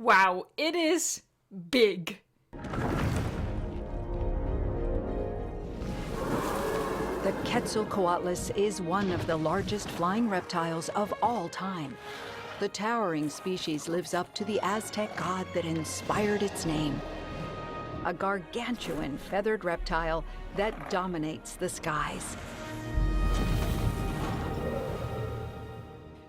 Wow, it is big. The Quetzalcoatlus is one of the largest flying reptiles of all time. The towering species lives up to the Aztec god that inspired its name. A gargantuan feathered reptile that dominates the skies.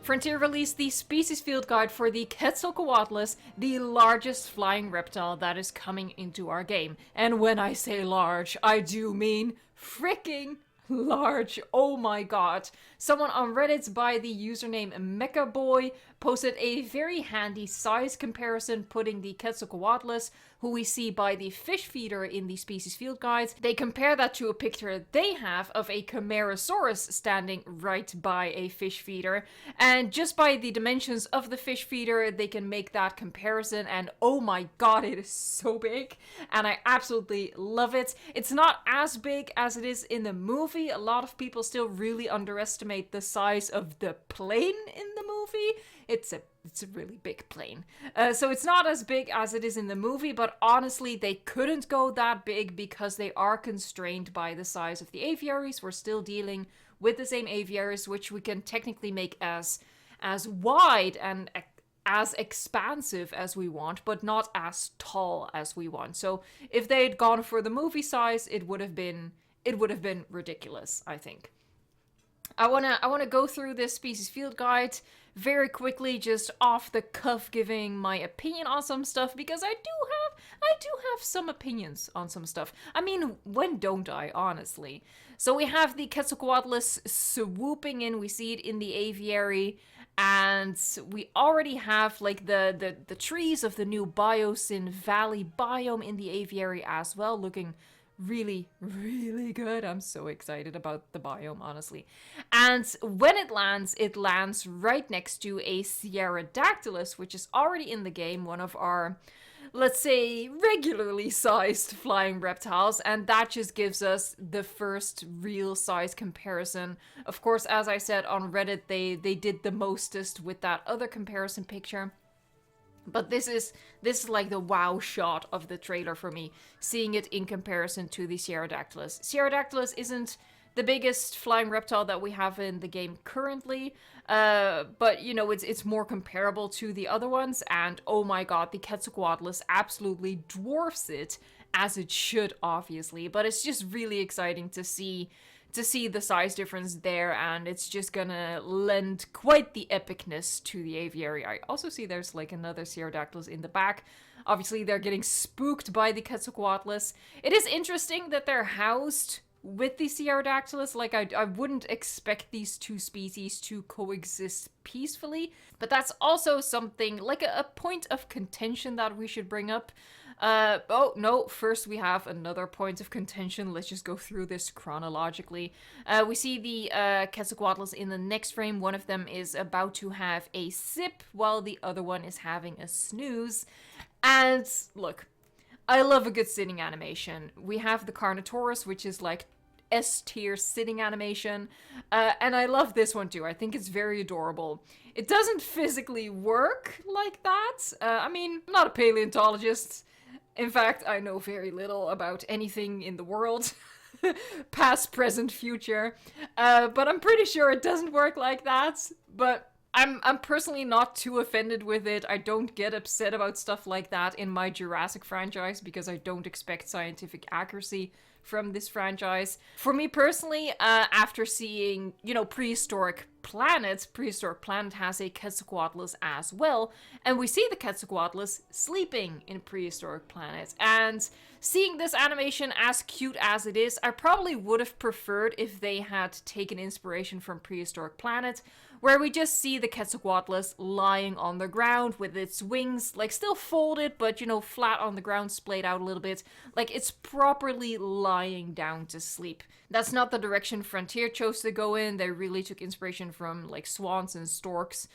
Frontier released the species field guide for the Quetzalcoatlus, the largest flying reptile that is coming into our game. And when I say large, I do mean freaking large. Oh my god. Someone on Reddit by the username Mechaboy posted a very handy size comparison, putting the Quetzalcoatlus, who we see by the fish feeder in the species field guides. They compare that to a picture they have of a Camarasaurus standing right by a fish feeder, and just by the dimensions of the fish feeder they can make that comparison, and oh my god, it is so big and I absolutely love it. It's not as big as it is in the movie. A lot of people still really underestimate the size of the plane in the movie. It's a really big plane. So it's not as big as it is in the movie, but honestly, they couldn't go that big because they are constrained by the size of the aviaries. We're still dealing with the same aviaries, which we can technically make as wide and as expansive as we want, but not as tall as we want. So if they had gone for the movie size, it would have been ridiculous, I think. I wanna go through this species field guide very quickly, just off the cuff, giving my opinion on some stuff, because I do have some opinions on some stuff. I mean, when don't I, honestly? So we have the Quetzalcoatlus swooping in. We see it in the aviary, and we already have like the trees of the new Biosyn Valley biome in the aviary as well, looking really, really good. I'm so excited about the biome, honestly. And when it lands right next to a Sierradactylus, which is already in the game, one of our, let's say, regularly sized flying reptiles, and that just gives us the first real size comparison. Of course, as I said on Reddit, they did the mostest with that other comparison picture. But this is like the wow shot of the trailer for me, seeing it in comparison to the Sierradactylus. Sierradactylus isn't the biggest flying reptile that we have in the game currently, but you know, it's more comparable to the other ones, and oh my god, the Quetzalcoatlus absolutely dwarfs it, as it should, obviously. But it's just really exciting to see the size difference there, and it's just gonna lend quite the epicness to the aviary. I also see there's like another Sierradactylus in the back. Obviously, they're getting spooked by the Quetzalcoatlus. It is interesting that they're housed with the Sierradactylus. Like, I wouldn't expect these two species to coexist peacefully, but that's also something, like a point of contention that we should bring up. Oh, no, first we have another point of contention. Let's just go through this chronologically. We see the Quetzalcoatlus in the next frame. One of them is about to have a sip, while the other one is having a snooze. And look, I love a good sitting animation. We have the Carnotaurus, which is like S-tier sitting animation, and I love this one too. I think it's very adorable. It doesn't physically work like that. I mean, I'm not a paleontologist. In fact, I know very little about anything in the world, past, present, future, but I'm pretty sure it doesn't work like that. But I'm personally not too offended with it. I don't get upset about stuff like that in my Jurassic franchise, because I don't expect scientific accuracy from this franchise. For me personally, after seeing, you know, Prehistoric Planet has a Quetzalcoatlus as well, and we see the Quetzalcoatlus sleeping in Prehistoric Planet, and seeing this animation, as cute as it is, I probably would have preferred if they had taken inspiration from Prehistoric Planet, where we just see the Quetzalcoatlus lying on the ground with its wings, like, still folded, but, you know, flat on the ground, splayed out a little bit, like it's properly lying down to sleep. That's not the direction Frontier chose to go in. They really took inspiration from, like, swans and storks,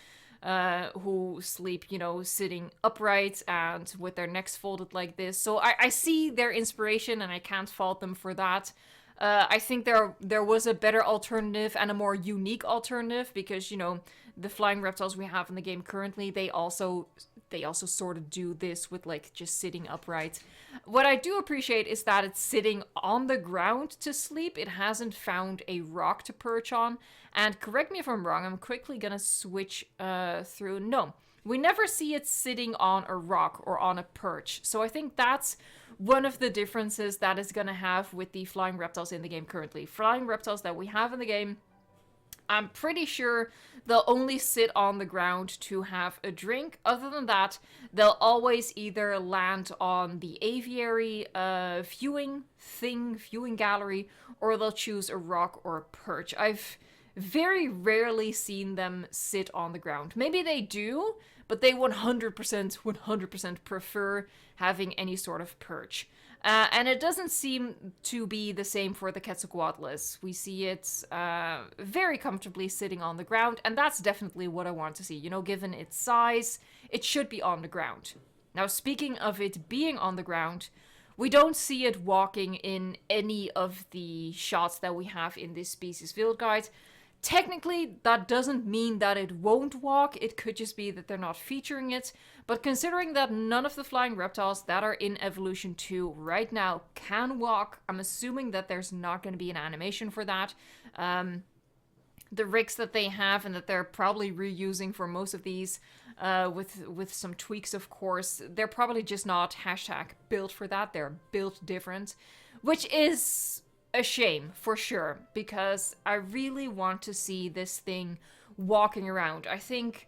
who sleep, you know, sitting upright and with their necks folded like this. So I see their inspiration, and I can't fault them for that. I think there was a better alternative and a more unique alternative, because, you know, the flying reptiles we have in the game currently, they also they also sort of do this with like just sitting upright. What I do appreciate is that it's sitting on the ground to sleep. It hasn't found a rock to perch on. And correct me if I'm wrong, I'm quickly gonna switch through. No, we never see it sitting on a rock or on a perch. So I think that's one of the differences that is gonna have with the flying reptiles in the game currently. Flying reptiles that we have in the game, I'm pretty sure they'll only sit on the ground to have a drink. Other than that, they'll always either land on the aviary viewing gallery, or they'll choose a rock or a perch. I've very rarely seen them sit on the ground. Maybe they do, but they 100% prefer having any sort of perch. And it doesn't seem to be the same for the Quetzalcoatlus. We see it very comfortably sitting on the ground, and that's definitely what I want to see. You know, given its size, it should be on the ground. Now, speaking of it being on the ground, we don't see it walking in any of the shots that we have in this species field guide. Technically, that doesn't mean that it won't walk. It could just be that they're not featuring it. But considering that none of the flying reptiles that are in Evolution 2 right now can walk, I'm assuming that there's not going to be an animation for that. The rigs that they have and that they're probably reusing for most of these, with some tweaks, of course, they're probably just not #built for that. They're built different, which is a shame for sure, because I really want to see this thing walking around. I think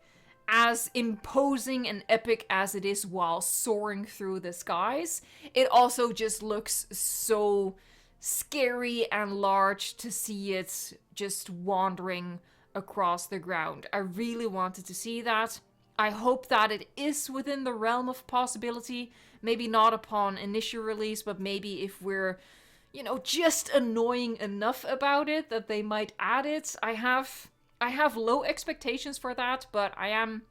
as imposing and epic as it is while soaring through the skies, it also just looks so scary and large to see it just wandering across the ground. I really wanted to see that. I hope that it is within the realm of possibility. Maybe not upon initial release, but maybe if we're, you know, just annoying enough about it that they might add it. I have low expectations for that, but I am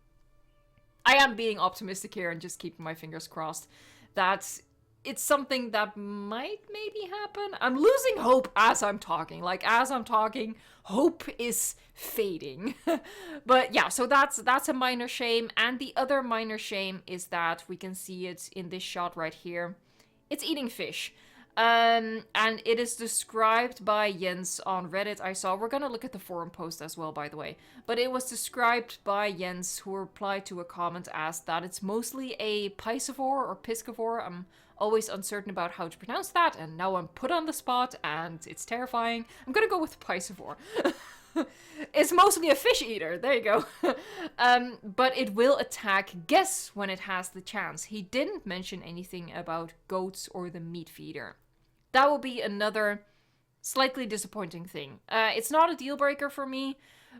being optimistic here and just keeping my fingers crossed that it's something that might maybe happen. I'm losing hope as I'm talking. Like, as I'm talking, hope is fading. But yeah, so that's a minor shame. And the other minor shame is that we can see it in this shot right here. It's eating fish. And it is described by Jens on Reddit. I saw, we're gonna look at the forum post as well, by the way. But it was described by Jens, who replied to a comment as that it's mostly a piscivore or piscivore. I'm always uncertain about how to pronounce that, and now I'm put on the spot, and it's terrifying. I'm gonna go with piscivore. It's mostly a fish eater. There you go. But it will attack guests when it has the chance. He didn't mention anything about goats or the meat feeder. That will be another slightly disappointing thing. It's not a deal breaker for me,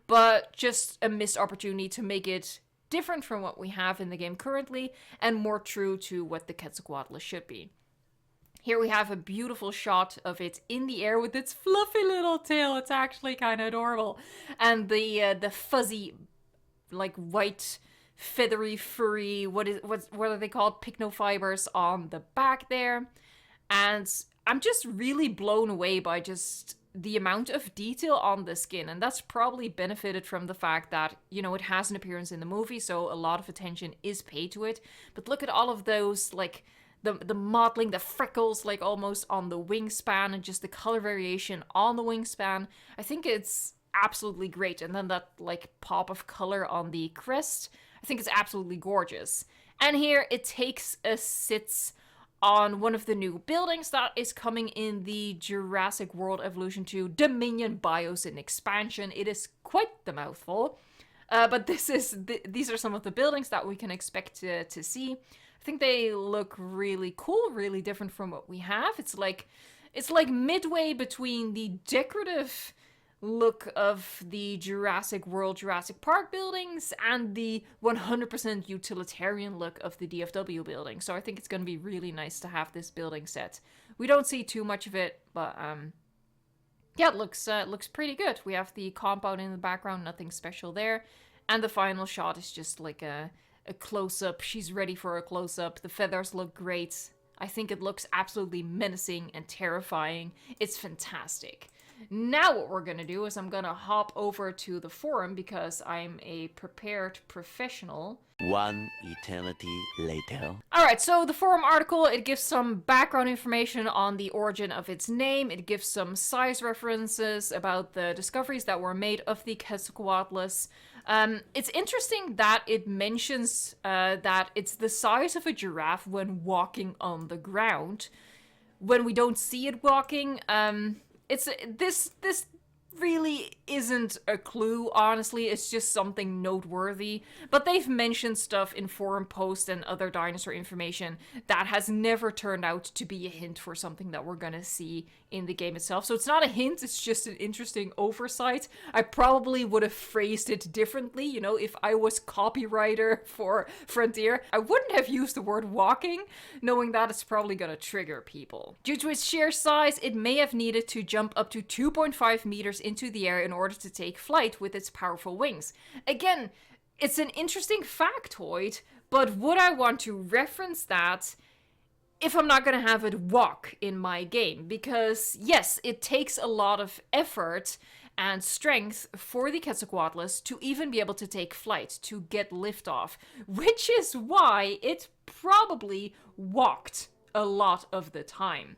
but just a missed opportunity to make it different from what we have in the game currently and more true to what the Quetzalcoatlus should be. Here we have a beautiful shot of it in the air with its fluffy little tail. It's actually kind of adorable. And the fuzzy, like, white, feathery, furry, what are they called? Pycnofibers on the back there. And I'm just really blown away by just the amount of detail on the skin. And that's probably benefited from the fact that, you know, it has an appearance in the movie, so a lot of attention is paid to it. But look at all of those, like, the modeling, the freckles, like, almost on the wingspan, and just the color variation on the wingspan. I think it's absolutely great. And then that, like, pop of color on the crest, I think it's absolutely gorgeous. And here it sits on one of the new buildings that is coming in the Jurassic World Evolution 2 Dominion Biosyn Expansion. It is quite the mouthful. But these are some of the buildings that we can expect to see. I think they look really cool, really different from what we have. It's like midway between the decorative look of the Jurassic World, Jurassic Park buildings and the 100% utilitarian look of the DFW building. So I think it's going to be really nice to have this building set. We don't see too much of it, but yeah, it looks pretty good. We have the compound in the background, nothing special there. And the final shot is just like a close-up. She's ready for a close-up. The feathers look great. I think it looks absolutely menacing and terrifying. It's fantastic. Now what we're gonna do is I'm gonna hop over to the forum because I'm a prepared professional. One eternity later. Alright, so the forum article, it gives some background information on the origin of its name. It gives some size references about the discoveries that were made of the Quetzalcoatlus. It's interesting that it mentions that it's the size of a giraffe when walking on the ground. When we don't see it walking, this really isn't a clue, honestly. It's just something noteworthy. But they've mentioned stuff in forum posts and other dinosaur information that has never turned out to be a hint for something that we're gonna see in the game itself. So it's not a hint, it's just an interesting oversight. I probably would have phrased it differently, you know, if I was copywriter for Frontier. I wouldn't have used the word walking, knowing that it's probably gonna trigger people. Due to its sheer size, it may have needed to jump up to 2.5 meters into the air in order to take flight with its powerful wings. Again, it's an interesting factoid, but would I want to reference that if I'm not gonna have it walk in my game? Because yes, it takes a lot of effort and strength for the Quetzalcoatlus to even be able to take flight, to get liftoff, which is why it probably walked a lot of the time.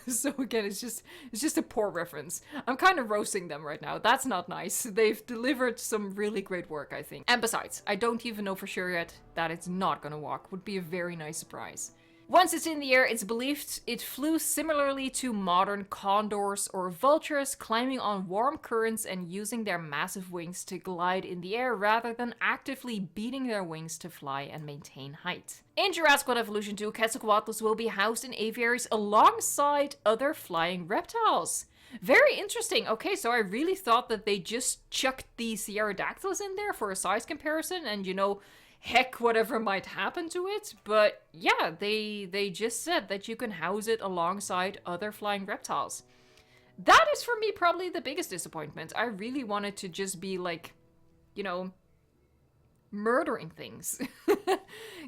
So again, it's just a poor reference. I'm kind of roasting them right now. That's not nice. They've delivered some really great work, I think. And besides, I don't even know for sure yet that it's not gonna walk. Would be a very nice surprise. Once it's in the air, it's believed it flew similarly to modern condors or vultures, climbing on warm currents and using their massive wings to glide in the air rather than actively beating their wings to fly and maintain height. In Jurassic World Evolution 2, Quetzalcoatlus will be housed in aviaries alongside other flying reptiles. Very interesting. Okay, so I really thought that they just chucked the Pterodactyls in there for a size comparison and, you know, heck, whatever might happen to it. But yeah, they just said that you can house it alongside other flying reptiles. That is for me probably the biggest disappointment. I really wanted to just be like, you know, murdering things.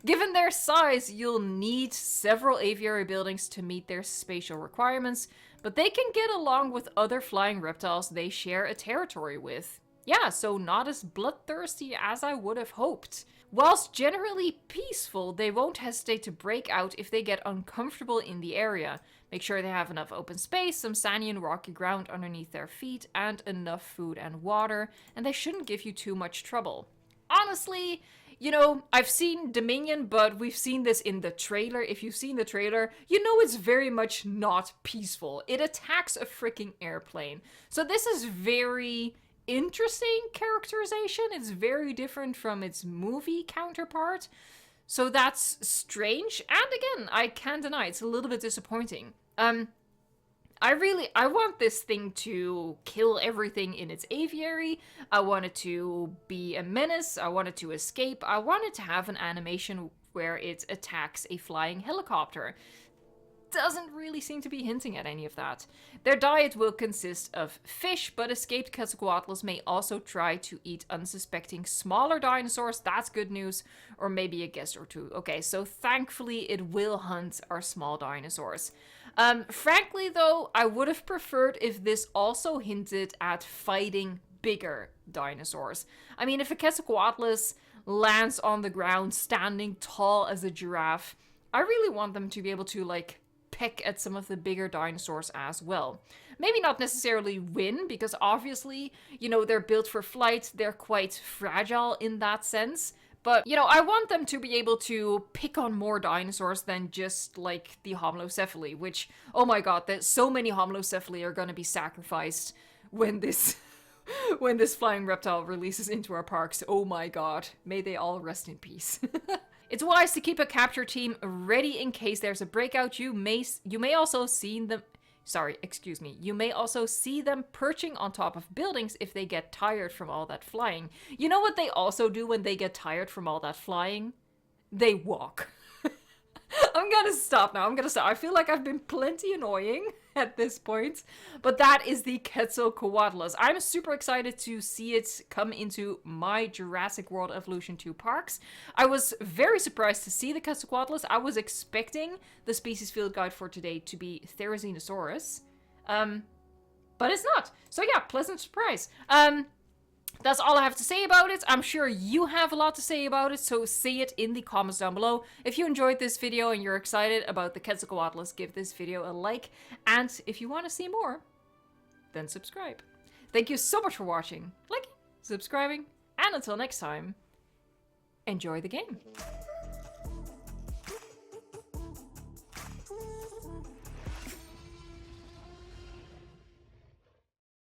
Given their size, you'll need several aviary buildings to meet their spatial requirements, but they can get along with other flying reptiles they share a territory with. Yeah, so not as bloodthirsty as I would have hoped. Whilst generally peaceful, they won't hesitate to break out if they get uncomfortable in the area. Make sure they have enough open space, some sandy and rocky ground underneath their feet, and enough food and water, and they shouldn't give you too much trouble. Honestly, you know, I've seen Dominion, but we've seen this in the trailer. If you've seen the trailer, you know it's very much not peaceful. It attacks a freaking airplane. So this is very interesting characterization. It's very different from its movie counterpart. So that's strange. And again, I can't deny it's a little bit disappointing. I want this thing to kill everything in its aviary. I want it to be a menace. I want it to escape. I want it to have an animation where it attacks a flying helicopter. Doesn't really seem to be hinting at any of that. Their diet will consist of fish, but escaped Quetzalcoatlus may also try to eat unsuspecting smaller dinosaurs. That's good news. Or maybe a guest or two. Okay, so thankfully it will hunt our small dinosaurs. Frankly though, I would have preferred if this also hinted at fighting bigger dinosaurs. I mean, if a Quetzalcoatlus lands on the ground standing tall as a giraffe, I really want them to be able to, like, peck at some of the bigger dinosaurs as well. Maybe not necessarily win, because obviously, you know, they're built for flight, they're quite fragile in that sense. But, you know, I want them to be able to pick on more dinosaurs than just, like, the Homalocephali, which, oh my god, there's so many Homalocephali are gonna be sacrificed when this when this flying reptile releases into our parks. Oh my god, may they all rest in peace. It's wise to keep a capture team ready in case there's a breakout. You may also see them You may also see them perching on top of buildings if they get tired from all that flying. You know what they also do when they get tired from all that flying? They walk. I'm gonna stop now. I feel like I've been plenty annoying at this point, but that is the Quetzalcoatlus. I'm super excited to see it come into my Jurassic World Evolution 2 parks. I was very surprised to see the Quetzalcoatlus. I was expecting the species field guide for today to be Therizinosaurus. But but it's not. So yeah, pleasant surprise. That's all I have to say about it. I'm sure you have a lot to say about it, so say it in the comments down below. If you enjoyed this video and you're excited about the Quetzalcoatlus, give this video a like. And if you want to see more, then subscribe. Thank you so much for watching, liking, subscribing, and until next time, enjoy the game.